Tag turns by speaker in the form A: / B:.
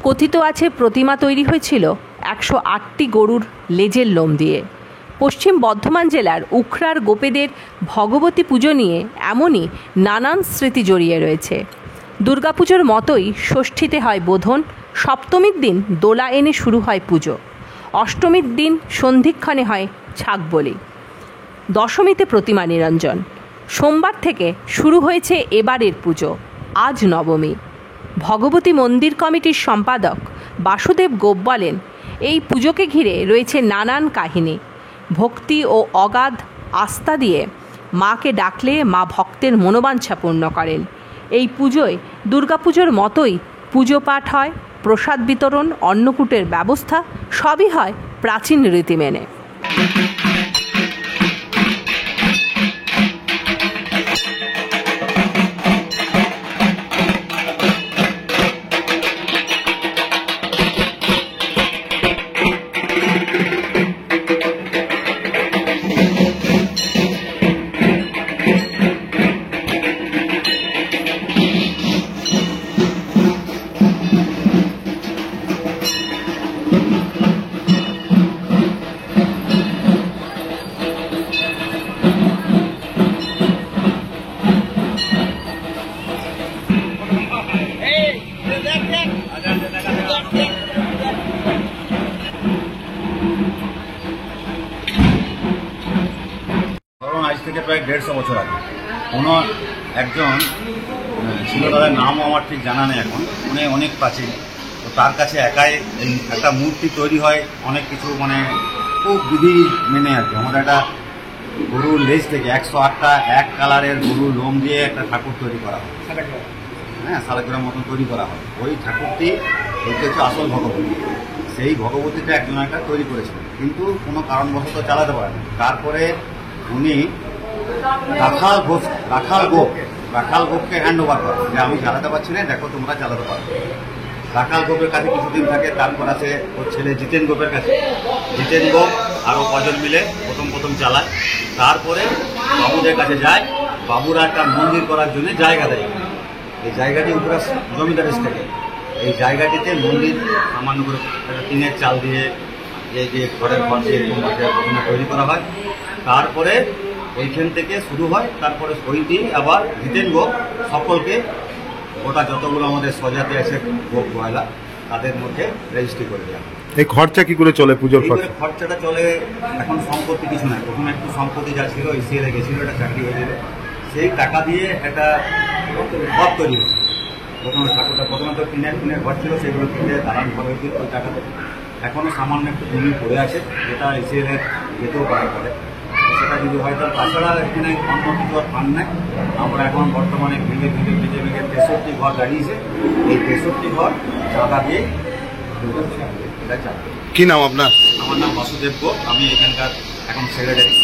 A: কথিত আছে প্রতিমা তৈরি হয়েছিল 108টি গরুর লেজের লোম দিয়ে। পশ্চিম বর্ধমান জেলার উখড়ার গোপেদের ভগবতী পুজো নিয়ে এমনই নানান স্মৃতি জড়িয়ে রয়েছে। দুর্গাপুজোর মতোই ষষ্ঠীতে হয় বোধন, সপ্তমীর দিন দোলা এনে শুরু হয় পুজো, অষ্টমীর দিন সন্ধিক্ষণে হয় ছাগ বলি, দশমীতে প্রতিমা নিরঞ্জন। সোমবার থেকে শুরু হয়েছে এবারের পুজো, আজ নবমী। ভগবতী মন্দির কমিটির সম্পাদক বাসুদেব গোপ বলেন, এই পুজোকে ঘিরে রয়েছে নানান কাহিনী। ভক্তি ও অগাধ আস্থা দিয়ে মাকে ডাকলে মা ভক্তের মনোবাঞ্ছা পূর্ণ করেন। এই পুজোয় দুর্গাপুজোর মতোই পুজো পাঠ হয়, প্রসাদ বিতরণ, অন্নকূটের ব্যবস্থা সবই হয় প্রাচীন রীতি মেনে।
B: আজ থেকে প্রায় 150 বছর আগে কোনো একজন ছিল, তাদের নামও আমার ঠিক জানা নেই এখন, উনি অনেক প্রাচীন। তো তার কাছে একাই এই একটা মূর্তি তৈরি হয়, অনেক কিছু মানে খুব বিধি মেনে আর কি। আমাদের একটা গরুর লেজ থেকে 108টা এক কালারের গরুর লোম দিয়ে একটা ঠাকুর তৈরি করা হয়, হ্যাঁ, সালাগ্রাম মতন তৈরি করা হয়। ওই ঠাকুরটি হচ্ছে আসল ভগবতী। সেই ভগবতীটা একজন একটা তৈরি করেছিলেন, কিন্তু কোনো কারণবশত চালাতে পারেন। তারপরে উনি রাখাল গোপকে হ্যান্ড ওভার করেন যে আমি চালাতে পারছি না, দেখো তোমরা চালাতে পারো। রাখাল গোপের কাছে কিছুদিন থাকে, তারপর আছে ওর ছেলে জিতেন গোপের কাছে। জিতেন গোপ আরও কজন মিলে প্রথম চালায়। তারপরে বাবুদের কাছে যায়, বাবুরা একটা মন্দির করার জন্য জায়গা দেয়। এই জায়গাটি উপরে জমিদার থেকে, এই জায়গাটিতে মন্দির সামান্য করে টিনের চাল দিয়ে যে ঘরের ঘর দিয়ে প্রথমে তৈরি করা হয়। তারপরে ওইখান থেকে শুরু হয়। তারপরে ওই দিন আবার জিতেন গোপ সকলকে, গোটা যতগুলো আমাদের সজাতে আছে গোপ ময়লা, তাদের মধ্যে রেজিস্ট্রি করে দেওয়া।
C: এই খরচা কি করে চলে পুজোর
B: খরচাটা চলে? এখন সম্পত্তি কিছু নয়, প্রথমে একটু সম্পত্তি যা ছিল ইসিএলে গেছিল, একটা চাকরি হয়েছিল, সেই টাকা দিয়ে একটা ঘর তৈরি হয়েছে। প্রথমে তো টিনের ঘর ছিল, সেগুলো কিনে দালান ঘর হয়েছিল ওই টাকাতে। এখনও সামান্য একটু জমি পড়ে আছে, যেটা ইসিএলে যেতেও পারে পরে, সেটা যদি হয়তো। তাছাড়া এখানে অন্য কিছু ফান্ড নেই। আমরা এখন বর্তমানে ভেঙে 63 ঘর দাঁড়িয়েছে। এই 63 ঘর চাঁদা দিয়ে।
C: কি নাম আপনার?
B: আমার নাম বাসুদেব গোপ, আমি এখানকার এখন সেক্রেটারি।